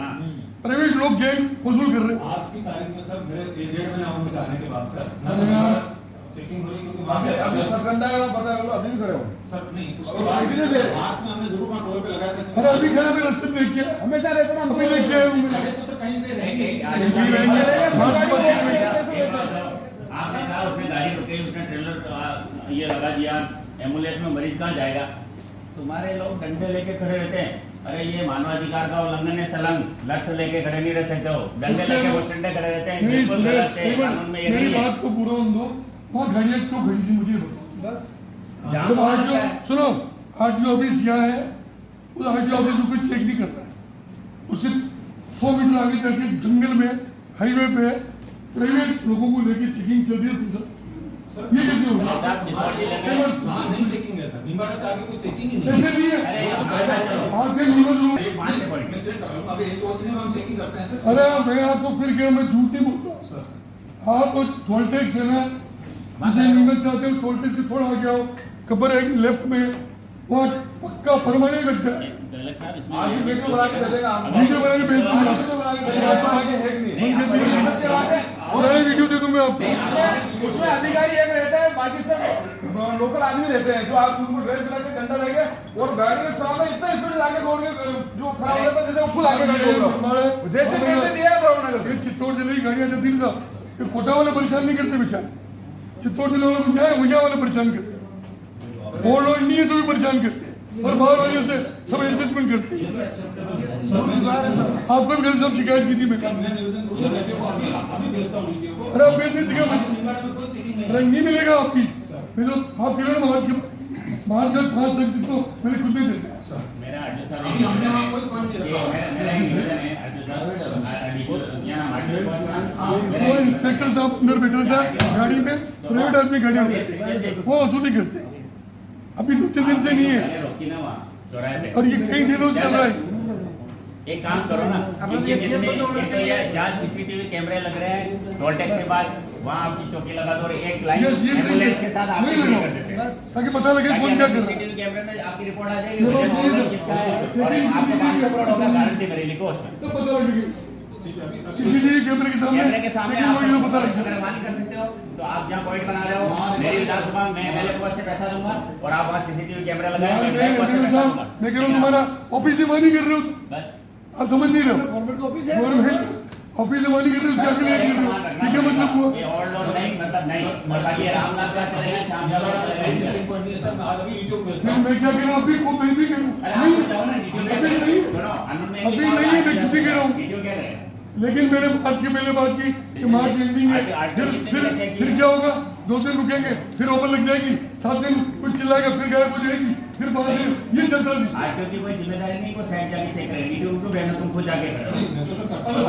प्राइवेट लोग गैंग वसूल कर रहे हैं। आज की तारीख में सर मेरे 1.5 महीना उम्र जाने के बाद सर चेकिंग हुई, क्योंकि वहाँ से अभी सरकंडा का पता है, अभी भी खड़े हो सर नहीं उसके बाद में हमने जरूर वहाँ टोल पे लगाया था। अरे अभी खड़ा भी रास्ते में देख के हमेशा रहता ना, अभी देख के आया हूँ मैं। तो सर कहीं पे रहेंगे आपने कहा उसने गाड़ी रुकी, उसने ट्रेलर ये लगा दिया, एम्बुलेंस में मरीज कहाँ जाएगा? तुम्हारे लोग डंडे लेके खड़े रहते हैं। अरे ये मानवाधिकार का उल्लंघन है सलंग, लक्ष्य लेके खड़े नहीं रह सकते हो, डंडे लेके बस स्टैंड खड़े रहते हैं। बिल्कुल गलत है, कानून में ये मेरी नहीं है। बात को पूरा होने दो। वहाँ गाड़ियाँ क्यों खड़ी थी मुझे बताओ बस। जहाँ जब वहाँ आरटीओ क्या है? सुनो, आरटीओ ऑफिस यहाँ है, उस आरटीओ ऑफिस में कोई चेक नहीं करता है। उससे 100 मीटर आगे जाके जंगल में हाईवे पे प्राइवेट लोगों को लेके चेकिंग चल रही है। ये कैसे होगा? आप चितौड़ जिले में वहाँ नहीं चेकिंग है सर, निम्बाड़ा से आगे कोई चेकिंग ही नहीं है। ऐसे नहीं है। अरे ये पैसा चलो। आगे न्यूज़ लो। ये 5 पॉइंट मैं चेक कर रहा हूँ, अभी एक वर्ष में हम चेकिंग करते हैं सर। अरे मैं आपको फिर क्या, मैं झूठ नहीं बोलता। सर आप टोल टैक्स है ना, मुझे न्यूज़ चाहते हो, टोल टैक्स से थोड़ा आगे आओ, कबर है लेफ्ट में, वहाँ पक्का परमानेंट लगता है। आज ही वीडियो बना के दे देगा आपको। वीडियो बना के भेज दूंगा। वीडियो बना के दे देगा, आपको आगे है कि नहीं? और ये वीडियो दे दूंगा आपको। उसमें अधिकारी एक रहता है, बाकी सब लोकल आदमी रहते हैं जो आप उनको ड्रेस बना के डंडा लेके और गाड़ी के सामने इतना स्पीड से आगे दौड़ के जो खड़ा हो जाता है जैसे वो खुद आगे जैसे कैसे दिया है ये चित्तौड़ जिले की गाड़ियाँ जाती है साहब, ये कोटा वाले परेशान नहीं करते बेचारे, चित्तौड़ जिले वाले मुझे वाले परेशान करते हैं, और लोग नहीं है तो भी परेशान करते हैं, और बाहर वाले से सब एडजस्टमेंट करते हैं। आपको भी कल सब शिकायत की थी मैं। मैं निवेदन करूँगा, वीडियो को अभी भेजता हूँ वीडियो को। अरे आप भेज दीजिएगा, निम्बाड़ा में कोई चेकिंग नहीं है। रंग नहीं मिलेगा आपकी, फिर तो आप किलो मार्च के 5 तक तो मैंने खुद नहीं देखा। मेरा अर्जुन साहब अभी हमने वहाँ कोई पॉइंट नहीं ये रखा। मेरा एक निवेदन है अर्जुन साहब क्या नाम वो इंस्पेक्टर साहब अंदर बैठा था गाड़ी में, प्राइवेट आदमी गाड़ी में, वो वसूली करते हैं। अभी 2-3 दिन से नहीं है रोकी ना वहाँ चौराहे पे। और ये कई दिनों से चल रहा है। एक काम करो ना, ये जहाँ सीसीटीवी कैमरे लग रहे हैं टोल टैक्स के बाद वहाँ आपकी चौकी लगा दो और एक लाइन ये सही एम्बुलेंस है। के साथ वही आपकी लगाओ, कर देते हैं ताकि पता लगे कौन क्या कर रहा है। सीसीटीवी कैमरे में आपकी रिपोर्ट आ जाएगी ये बात वजह से सही है। किसका है और आपको 500 करोड़ होगा गारंटी मेरी लिखो उसमें तो पता लगेगा सीसीटीवी कैमरे के सामने, कैमरे के सामने आप सेकंड पता लग अगर मालिक कर सकते हो तो आप जहाँ पॉइंट बना रहे हो मेरी विधानसभा में एमएलए को से पैसा दूंगा और आप वहाँ सीसीटीवी कैमरा लगाए मैं विधायक को से पैसा दूंगा। मैं कह रहा हूँ तुम्हारा ऑफिस से मानी कर रहे हो, बस आप समझ नहीं रहे हो। गवर्नमेंट का ऑफिस है। गवर्नमेंट ऑफिस से मानी कर रहे हो, उसके आगे नहीं कर रहे हो, ठीक है मतलब हुआ। ये और लोग नहीं मतलब नहीं और बाकी ये रामनाथ का चलेगा श्याम यादव का चलेगा सर मैं आज अभी वीडियो भेजता मैं क्या कह रहा हूँ, अभी को मैं भी कह रहा हूँ, अरे आप बताओ ना वीडियो अभी नहीं, सुनो अनुन में अभी नहीं है, मैं किसी कह रहा हूँ। वीडियो कह रहे हैं लेकिन मैंने मार्च के पहले बात की कि मार्च एंडिंग है, फिर क्या होगा, 2 दिन रुकेंगे, फिर ओपन लग जाएगी, 7 दिन कुछ चिल्लाएगा, फिर गायब हो जाएगी, फिर 5 दिन, ये चलता है। आज क्योंकि कोई जिम्मेदारी नहीं को साइड जाके चेक करें वीडियो उनको भेजना तुम खुद जाके करो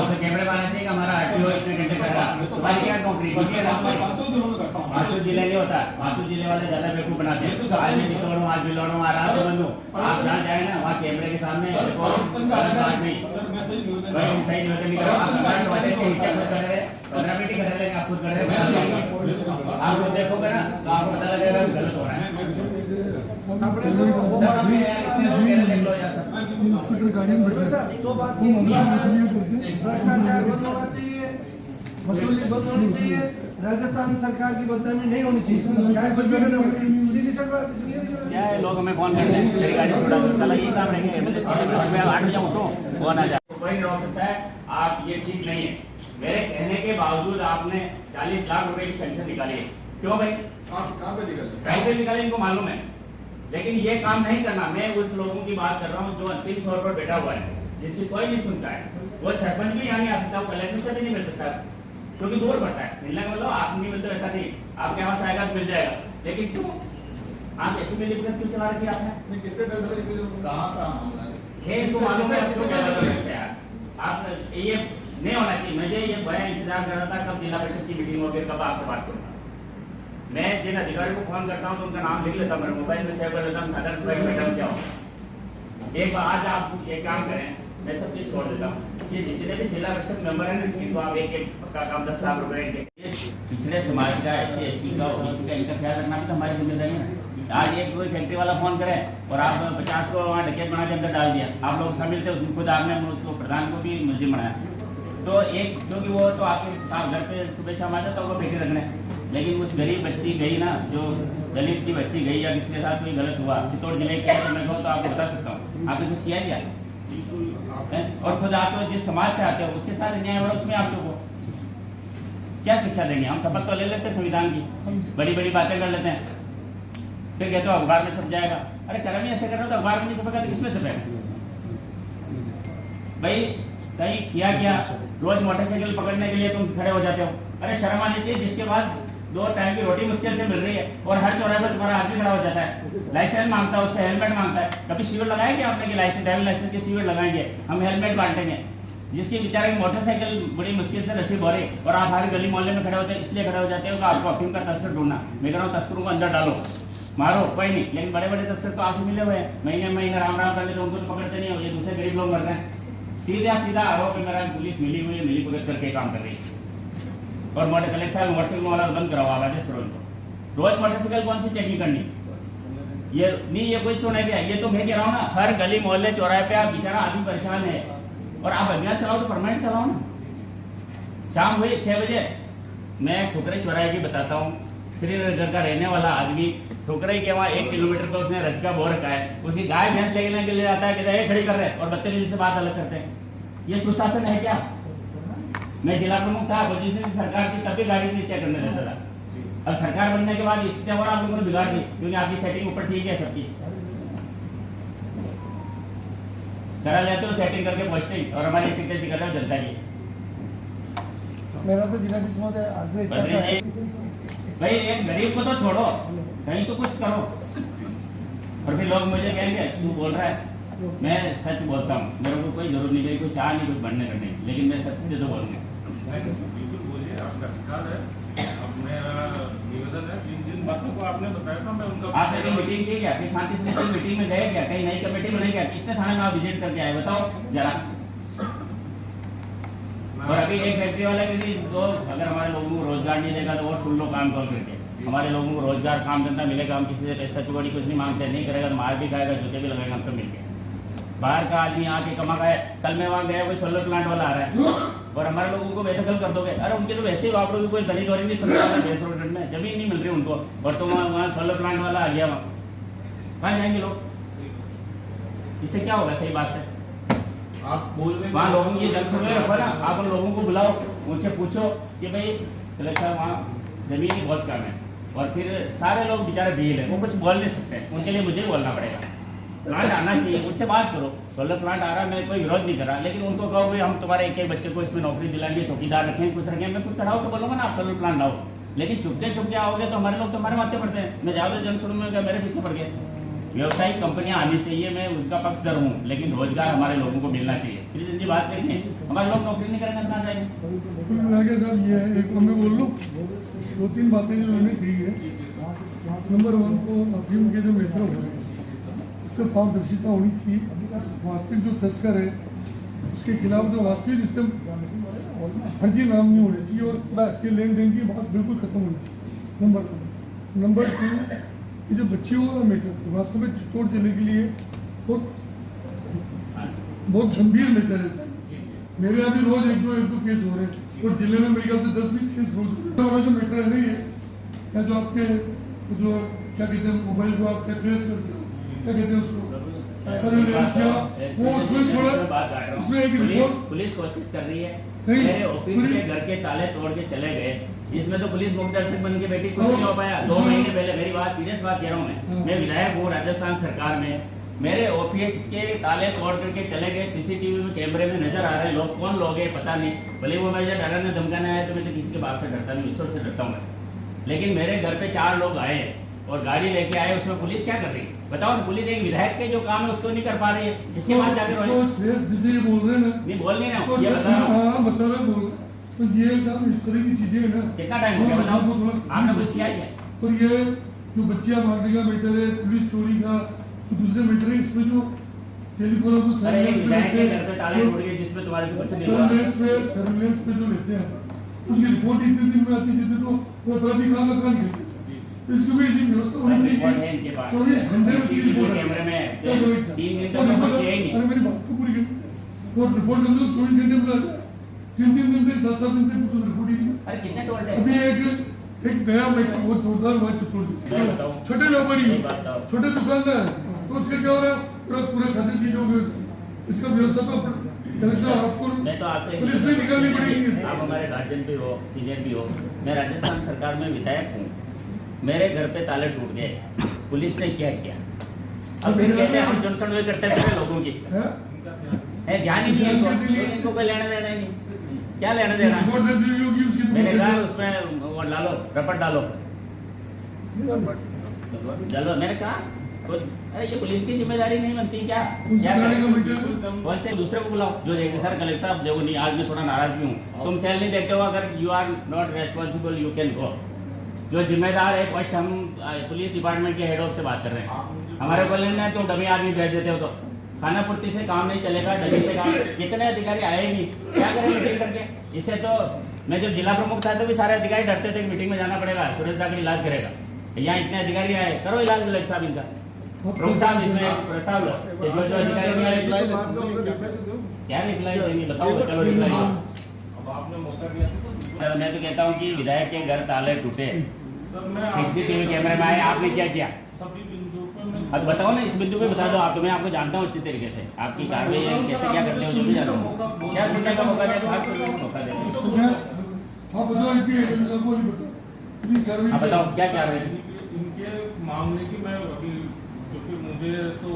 तो कैमरे वाले चाहिए हमारा आरटीओ इतने घंटे करेगा तुम्हारी क्या नौकरी क्योंकि 500 जिलों में करता हूँ। 500 जिले नहीं होता 500 जिले वाले ज्यादा बेवकूफ बनाते हैं आज मैं चित्तौड़ आज बिलोड़ आराम से बनूं आप जहाँ जाए ना वहाँ कैमरे के सामने देखो बात नहीं सर मैं सही निवेदन कोई सही निवेदन नहीं करो आप करंट वाले से नीचे खुद कर रहे 15 मिनट ही कर लेंगे आप खुद कर रहे आप लोग देखोगे ना तो आपको पता लगेगा गलत हो रहा है इंस्पेक्टर गाड़ी में बैठा है, वो मामला वसूली करते हैं। भ्रष्टाचार बंद होना चाहिए, वसूली बंद होनी चाहिए, राजस्थान सरकार की बदनामी नहीं होनी चाहिए। सीधी सी बात है। क्या है लोग हमें फोन करते हैं मेरी गाड़ी थोड़ा चला ये काम रहेंगे मैं 8 बजे उठूं वो ना जाए कोई नहीं रोक सकता है आप ये ठीक नहीं है मेरे कहने के बावजूद आपने 40 लाख रुपए की सेंक्शन निकाली है क्यों भाई कहाँ पे निकल कहीं पे निकाले इनको मालूम है लेकिन ये काम नहीं करना मैं उस लोगों की बात कर रहा हूँ जो अंतिम छोर पर बैठा हुआ है जिसकी कोई नहीं सुनता है वो सरपंच भी यहाँ नहीं आ सकता वो कलेक्टर से भी नहीं मिल सकता क्योंकि दूर पड़ता है मिलने का मतलब आप नहीं मिलते वैसा नहीं आपके पास आएगा तो मिल जाएगा लेकिन क्यों आप ऐसी मिली भगत क्यों चला रखी आपने कितने दिन पहले कहाँ मामला है खेल को मालूम है आपको क्या लग रहा है यार आप ये नहीं होना चाहिए मुझे ये बड़ा इंतजार कर रहा था कब जिला परिषद की मीटिंग होगी कब आपसे बात करूंगा मैं जिन अधिकारी को फोन करता हूँ तो उनका नाम लिख लेता हूँ मेरे मोबाइल में सेव कर लेता हूँ साधारण सुबह बैठा हूँ क्या हो एक बार आज आप ये काम करें मैं सब चीज छोड़ देता हूँ ये जितने भी जिला परिषद मेंबर है ना इनको आप एक का काम 10 लाख रुपए पिछड़े समाज का SC ST का OBC का इनका ख्याल रखना भी तो हमारी जिम्मेदारी है आज एक कोई फैक्ट्री वाला फोन करे और आप 50 को वहाँ डकैत बना के अंदर डाल दिया आप लोग शामिल थे उसमें खुद आपने उसको प्रधान को भी मुलजिम बनाया तो एक क्योंकि वो तो आपके घर पे सुबह शाम आ जाता होगा पेटी रखने लेकिन उस गरीब बच्ची गई ना जो दलित की बच्ची गई या किसी के साथ कोई गलत हुआ चित्तौड़ जिले के मैं कहूँ तो आपको बता सकता हूँ आपने कुछ किया क्या और खुद आप तो जिस समाज से आते हो उसके साथ अन्याय हो रहा है उसमें आप चुप हो क्या शिक्षा देंगे हम शपथ तो ले लेते हैं संविधान की बड़ी बड़ी बातें कर लेते हैं फिर कहते हो अखबार में छप जाएगा अरे कर्म ही ऐसे कर रहे हो तो अखबार में नहीं छपेगा तो किसमें छपेगा भाई कहीं किया क्या रोज मोटरसाइकिल पकड़ने के लिए तुम खड़े हो जाते हो अरे शर्म आनी चाहिए जिसके बाद 2 टाइम की रोटी मुश्किल से मिल रही है और हर चौराहे पर तुम्हारा आदमी खड़ा हो जाता है लाइसेंस मांगता है उससे हेलमेट मांगता है कभी शिविर लगाएंगे आपने कि लाइसेंस ड्राइविंग लाइसेंस के शिविर लगाएंगे हम हेलमेट बांटेंगे जिसकी बेचारे की मोटरसाइकिल बड़ी मुश्किल से नसीब हो रही और आप हर गली मोहल्ले में खड़े होते हैं इसलिए खड़े हो जाते हो कि आपको अफीम का तस्कर ढूंढना मैं कह रहा हूँ तस्करों को अंदर डालो मारो कोई नहीं लेकिन बड़े बड़े तस्कर तो आपसे मिले हुए हैं महीने महीने राम राम कर लेते उनको तो पकड़ते नहीं हो ये दूसरे गरीब लोग मर रहे हैं सीधा सीधा आरोप है मेरा पुलिस मिली हुई है मिली भगत करके काम कर रही है और कलेक्टर साहब मोटरसाइकिल वाला बंद कराओ आवाज करो इनको रोज मोटरसाइकिल कौन सी चेकिंग करनी ये नहीं ये कोई सुने क्या ये तो मैं कह रहा हूँ ना हर गली मोहल्ले चौराहे पे आप बेचारा आदमी परेशान है और आप अभियान चलाओ तो परमानेंट चलाओ ना शाम हुई 6 बजे मैं ठुकरे चौराहे की बताता हूँ श्रीनगर का रहने वाला आदमी ठुकरे के वहाँ 1 किलोमीटर पे उसने रचका बो रखा है उसकी गाय भैंस लेने के लिए आता है कहते हैं खड़ी कर रहे और बदतमीजी से बात अलग करते हैं ये सुशासन है क्या मैं जिला प्रमुख था अपोजिशन सरकार की तभी गाड़ी नीचे करने देता था अब सरकार बनने के बाद स्थिति और आप लोगों ने बिगाड़ दी क्योंकि आपकी सेटिंग ऊपर ठीक है सबकी करा लेते हो सेटिंग करके पोस्टिंग और हमारी स्थिति कर रहे हो जनता की मेरा तो जिलाधीश महोदय आग्रह इतना सा है भाई एक गरीब को तो छोड़ो कहीं तो कुछ करो और फिर लोग मुझे कहेंगे तू बोल रहा है, मैं सच बोलता हूँ, मेरे को कोई जरूरत नहीं, मेरी कोई चाह नहीं कुछ बनने करने की, लेकिन मैं सत्य तो बोलूँगा। बिल्कुल बोलिए, आपका अधिकार है। अब मेरा निवेदन है, जिन बातों को आपने बताया था मैं उनका आपने कहीं मीटिंग की क्या, कहीं शांति से कोई मीटिंग में गए क्या, कहीं नई कमेटी बनाई क्या, कितने थाने में आप विजिट करके आए बताओ जरा। और अभी एक फैक्ट्री वाला के भी तो अगर हमारे लोगों को रोजगार नहीं देगा तो और सुन लो काम कॉल करके, हमारे लोगों को रोजगार काम धंधा मिलेगा, हम किसी से पैसा चुगड़ी कुछ नहीं मांगते, नहीं करेगा तो मार भी खाएगा, जूते भी लगाएगा हम सब मिलकर। बाहर का आदमी आके कमा खाए, कल मैं वहाँ गया कोई सोलर प्लांट वाला आ रहा है और हमारे लोगों को बेदखल कर दोगे, अरे उनके तो वैसे ही वापड़ो की कोई दली दौरी नहीं सुन रहा है, बेस रोड में जमीन नहीं मिल रही उनको, और तुम वहाँ सोलर प्लांट वाला आ गया, वहाँ कहाँ जाएंगे लोग, इससे क्या होगा? सही बात है, आप बोल रहे वहाँ लोगों की जनसुनवाई रखो ना, आप उन लोगों को बुलाओ, उनसे पूछो कि भाई कलेक्टर साहब वहाँ जमीन ही बहुत कम है, और फिर सारे लोग बेचारे भीड़ है, वो कुछ बोल नहीं सकते, उनके लिए मुझे बोलना पड़ेगा। प्लांट आना चाहिए, उनसे बात करो, सोलर प्लांट आ रहा है, मैं कोई विरोध नहीं कर रहा, लेकिन उनको कहो भाई हम तुम्हारे एक एक बच्चे को इसमें नौकरी दिलाएंगे, चौकीदार रखेंगे, कुछ रखेंगे, मैं कुछ कराओ तो बोलूँगा ना आप सोलर प्लांट लाओ, लेकिन चुपके आओगे तो हमारे लोग तो हमारे माथे पड़ते हैं, मैं ज़्यादा जनसुनवाई में मेरे पीछे पड़ गए। व्यवसायिक कंपनियां आनी चाहिए, मैं उसका पक्षधर हूँ, लेकिन रोजगार हमारे लोगों को मिलना चाहिए। श्री जी बात करेंगे, हमारे लोग नौकरी नहीं करेंगे कहाँ जाएंगे? सर ये एक मैं बोल लूँ, 2-3 बातें जो मैंने की है। नंबर 1 तो अफीम के जो मेट्रो है उससे पारदर्शिता होनी चाहिए, वास्तविक जो तस्कर है उसके खिलाफ जो वास्तविक सिस्टम फर्जी नाम नहीं होने चाहिए, और बस ये लेन देन की बात बिल्कुल खत्म होनी चाहिए। नंबर 2 ये जो बच्चियों का मैटर है वास्तव में चित्तौड़ जिले के लिए बहुत गंभीर मैटर है सर। मेरे यहाँ भी रोज एक दो केस हो रहे हैं, और जिले में मेरे ख्याल से 10-20 केस रोज हो रहे हैं। जो मैटर है नहीं है या जो आपके जो क्या कहते हैं मोबाइल को आप ट्रेस करते हो, क्या कहते हैं उसको, वो उसमें थोड़ा उसमें एक रिपोर्ट पुलिस कोशिश कर रही है, नहीं, मेरे ऑफिस के घर के ताले तोड़ के चले गए, इसमें तो पुलिस मुख्य बन के बैठी, कुछ नहीं हो पाया। 2 महीने पहले, मेरी बात सीरियस बात कह रहा हूँ, मैं विधायक हूँ राजस्थान सरकार में, मेरे ऑफिस के ताले तोड़ करके चले गए, सीसीटीवी में कैमरे में नजर आ रहे हैं लोग, कौन लोग हैं पता नहीं, भले वो मुझे डराने धमकाने आए तो मैं तो किसी के बाप से डरता नहीं, ईश्वर से डरता हूँ, लेकिन मेरे घर पे 4 लोग आए और गाड़ी लेके आए, उसमें पुलिस क्या कर रही है बताओ ना? पुलिस एक विधायक के जो काम है उसको नहीं कर पा रही है, इसके बाद जाकर जिसे बोल रहे हैं ना, नहीं बोल नहीं रहा हूँ, ये बता रहा हूँ। हाँ बता रहा बोल, तो ये सब इस तरह की चीजें है ना, कितना टाइम हो गया बताओ, आपने कुछ किया है? और ये जो बच्चियां मारने का मैटर है, पुलिस चोरी का तो दूसरे मैटर है, इसमें जो टेलीफोन को अरे एक विधायक के घर पे ताले तोड़ गए जिसमें तुम्हारे से कुछ नहीं हुआ, सर्विलेंस पे जो लेते हैं उसकी रिपोर्ट इतने दिन में आती थी तो वो अपराधी कहाँ का काम करते, इसकी भी इसी व्यवस्था होनी चाहिए। 24 घंटे में उसकी रिपोर्ट कैमरे में 3 दिन और तक रिपोर्ट, किया ही नहीं। अरे मेरी बात तो पूरी कर, वो रिपोर्ट करते तो 24 घंटे में आता है, 3-3 दिन तक 7-7 दिन तक उसको रिपोर्ट ही नहीं। अरे कितने टोल है? अभी एक नया वो जोरदार हुआ चित्तौड़, छोटे व्यापारी छोटे दुकानदार, तो उसके क्या हो रहा है पूरा खाते सीट हो गए, इसका व्यवस्था तो आपको मैं तो आपसे पुलिस में निकालनी पड़ेगी। आप हमारे गार्जियन भी हो, सीनियर भी हो, मैं राजस्थान सरकार में विधायक हूँ, मेरे घर पे ताले टूट गए, पुलिस ने क्या किया? अब फिर कहते हैं हम जनसुनवाई करते हैं लोगों की, है ध्यान ही नहीं है इनको कोई लेना देना ही नहीं, क्या लेना देना? मैंने कहा उसमें वो डालो, रपट डालो, चलो मैंने कहा कुछ, अरे ये पुलिस की जिम्मेदारी नहीं बनती क्या? कौन से दूसरे को बुलाओ जो देखे, सर कलेक्टर साहब देखो नहीं आज मैं थोड़ा नाराज भी हूँ, तुम सेल नहीं देखते हो, अगर you are not responsible you can go, जो जिम्मेदार है फर्स्ट हम पुलिस डिपार्टमेंट के हेड ऑफ से बात कर रहे हैं, हमारे को लेना है तो डमी आदमी भेज देते हो, तो खाना पूर्ति से काम नहीं चलेगा, डमी से काम, कितने अधिकारी आए ही नहीं, क्या करें मीटिंग करके? इससे तो मैं जब जिला प्रमुख था तो भी सारे अधिकारी डरते थे मीटिंग में जाना पड़ेगा, सुरेश दा इलाज करेगा, यहाँ इतने अधिकारी आए, करो इलाज कलेक्टर साहब इनका, प्रमुख साहब इसमें एक प्रस्ताव लो, जो अधिकारी नहीं आए क्या रिप्लाई देंगे बताओ, चलो रिप्लाई दो। अब आपने मौका दिया, मैं तो कहता हूँ कि विधायक के घर ताले टूटे, सीसीटीवी कैमरे में आए, आपने क्या किया? सभी बिंदुओं पर मैं अब बताओ ना, इस बिंदु पे बता दो आप, तो मैं आपको जानता हूँ अच्छी तरीके से, आपकी कार्रवाई कैसे क्या करते हो जो भी जानता हूँ, क्या सुनने का मौका दे, बात सुनने का मौका दे, आप बताओ क्या कार्रवाई? इनके मामले की मैं अभी, चूंकि मुझे तो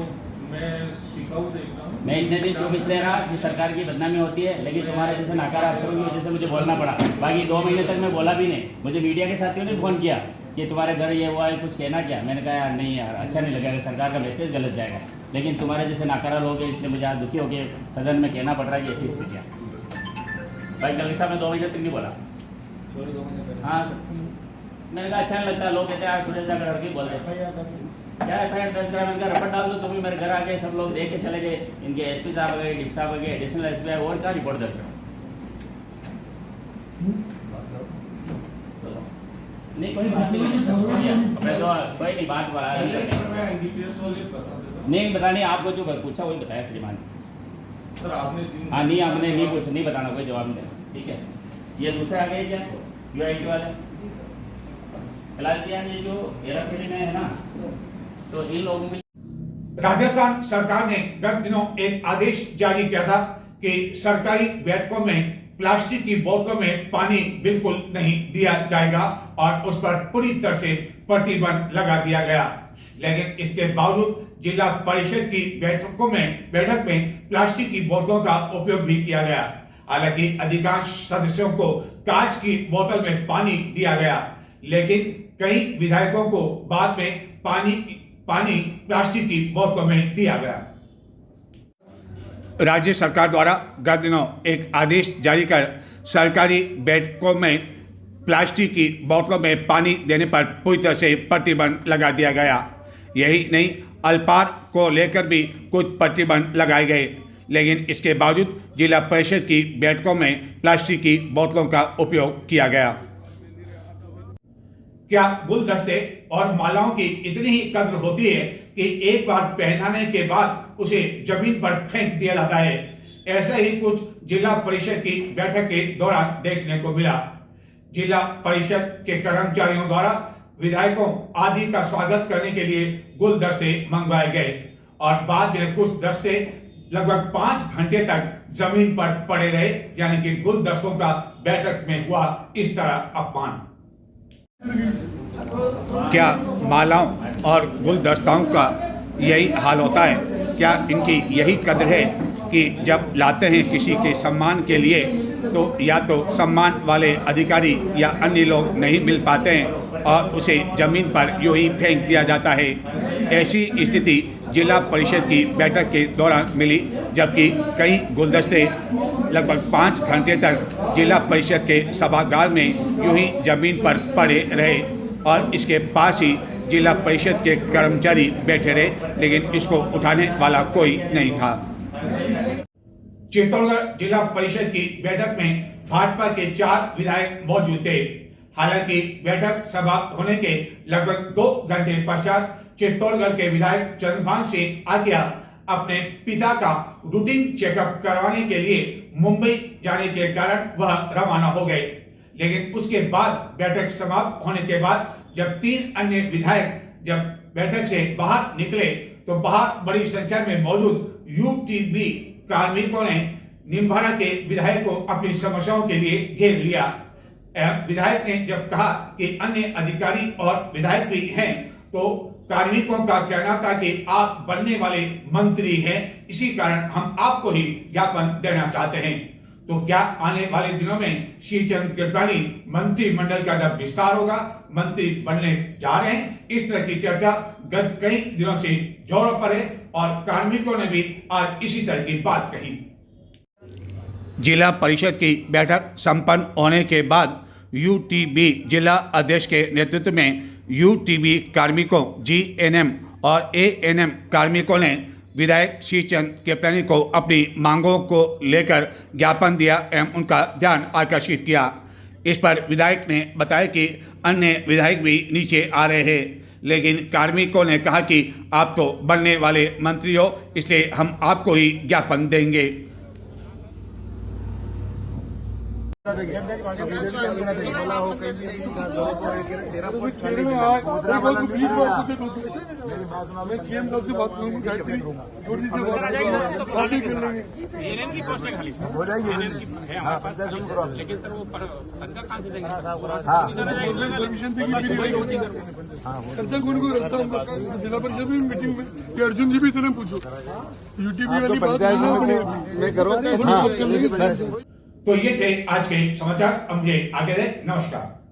मैं सीखा हूँ देखता हूँ। मैं इतने दिन चुप इसलिए रहा कि सरकार की बदनामी होती है, लेकिन तुम्हारे जैसे नाकारा अफसरों की वजह से मुझे बोलना पड़ा। बाकी 2 महीने तक मैं बोला भी नहीं। मुझे मीडिया के साथियों ने फ़ोन किया कि तुम्हारे घर ये हुआ है, कुछ कहना क्या। मैंने कहा यार नहीं यार, अच्छा नहीं लगेगा, सरकार का मैसेज गलत जाएगा। लेकिन तुम्हारे जैसे नाकारा लोग हैं, इसलिए मुझे आज दुखी होकर सदन में कहना पड़ रहा है कि ऐसी स्थितियाँ। भाई कल साहब मैं 2 महीने तक नहीं बोला। हाँ मैंने कहा अच्छा नहीं लगता, लोग कहते हैं थोड़े जाकर हड़की बोल रहे क्या FIR दर्ज करा। मैंने कहा रपट डाल दो। तुम्हें मेरे घर आ गए, सब लोग देख के चले गए, इनके SP साहब आ गए, DIP साहब आ गए, एडिशनल SP आए, और क्या रिपोर्ट दर्ज करो। नहीं कोई बात नहीं, मैं तो कोई नहीं बात नहीं बतानी। आपको जो पूछा वही बताया श्रीमान। सर आपने हाँ नहीं आपने नहीं पूछा, नहीं बताना, कोई जवाब नहीं। ठीक है, ये दूसरा आ गए क्या UIT वाले फिलहाल किया, ये जो हेराफेरी में है ना, तो इन लोगों के राजस्थान सरकार ने गत दिनों एक आदेश जारी किया था कि सरकारी बैठकों में प्लास्टिक की बोतलों में पानी बिल्कुल नहीं दिया जाएगा और उस पर पूरी तरह से प्रतिबंध लगा दिया गया। लेकिन इसके बावजूद जिला परिषद की बैठक में प्लास्टिक की बोतलों का उपयोग भी किया गया। हालांकि अधिकांश सदस्यों को कांच की बोतल में पानी दिया गया, लेकिन कई विधायकों को बाद में पानी प्लास्टिक की बोतलों में दिया गया। राज्य सरकार द्वारा गत दिनों एक आदेश जारी कर सरकारी बैठकों में प्लास्टिक की बोतलों में पानी देने पर पूरी तरह से प्रतिबंध लगा दिया गया। यही नहीं, अल्पार को लेकर भी कुछ प्रतिबंध लगाए गए, लेकिन इसके बावजूद जिला परिषद की बैठकों में प्लास्टिक की बोतलों का उपयोग किया गया। क्या गुलदस्ते और मालाओं की इतनी ही कद्र होती है कि एक बार पहनाने के बाद उसे जमीन पर फेंक दिया जाता है? ऐसा ही कुछ जिला परिषद की बैठक के दौरान देखने को मिला। जिला परिषद के कर्मचारियों द्वारा विधायकों आदि का स्वागत करने के लिए गुलदस्ते मंगवाए गए और बाद में कुछ दस्ते लगभग 5 घंटे तक जमीन पर पड़े रहे, यानी कि गुलदस्तों का बैठक में हुआ इस तरह अपमान। क्या मालाओं और गुलदस्ताओं का यही हाल होता है? क्या इनकी यही कद्र है कि जब लाते हैं किसी के सम्मान के लिए तो या तो सम्मान वाले अधिकारी या अन्य लोग नहीं मिल पाते हैं और उसे जमीन पर यूं ही फेंक दिया जाता है। ऐसी स्थिति जिला परिषद की बैठक के दौरान मिली, जबकि कई गुलदस्ते लगभग 5 घंटे तक जिला परिषद के सभागार में यूं ही जमीन पर पड़े रहे और इसके पास ही जिला परिषद के कर्मचारी बैठे रहे, लेकिन इसको उठाने वाला कोई नहीं था। चित्तौड़गढ़ जिला परिषद की बैठक में भाजपा के 4 विधायक मौजूद थे। हालांकि बैठक समाप्त होने के लगभग 2 घंटे पश्चात चित्तौड़गढ़ के विधायक चंद्रभान सिंह आज्ञा अपने पिता का रूटीन चेकअप करवाने के लिए मुंबई जाने के कारण वह रवाना हो गए। लेकिन उसके बाद बैठक समाप्त होने के बाद जब 3 अन्य विधायक जब बैठक से बाहर निकले तो बाहर बड़ी संख्या में मौजूद UTB कार्मिकों ने निम्भाड़ा के विधायक को अपनी समस्याओं के लिए घेर लिया। विधायक ने जब कहा कि अन्य अधिकारी और विधायक भी हैं, तो कार्मिकों का कहना था कि आप बनने वाले मंत्री हैं, इसी कारण हम आपको ही ज्ञापन देना चाहते हैं। तो क्या आने वाले दिनों में श्री चंद्र कृपलानी मंत्रिमंडल का जब विस्तार होगा, मंत्री बनने जा रहे हैं? इस तरह की चर्चा गत कई दिनों से जोरों पर है और कार्मिकों ने भी आज इसी तरह की बात कही। जिला परिषद की बैठक संपन्न होने के बाद UTB जिला अध्यक्ष के नेतृत्व में UTB कार्मिकों, GNM और ANM कार्मिकों ने विधायक श्री चंद्र कृपलानी को अपनी मांगों को लेकर ज्ञापन दिया एवं उनका ध्यान आकर्षित किया। इस पर विधायक ने बताया कि अन्य विधायक भी नीचे आ रहे हैं, लेकिन कार्मिकों ने कहा कि आप तो बनने वाले मंत्री हो, इसलिए हम आपको ही ज्ञापन देंगे। मैं सीएम साहब से बात करूंगा, गायत्री जोड़ी से बात पार्टी कर लेंगे। की पोस्ट है खाली हो जाएगी लेकिन सर वो पंखा कहाँ से देंगे? परमिशन देगी अर्जुन को उनको रास्ता जिला परिषद में मीटिंग में कि अर्जुन जी भी इतने पूछो यूटीपी वाली बात मैं करवा। तो ये थे आज के समाचार। अब मुझे आगे दे, नमस्कार।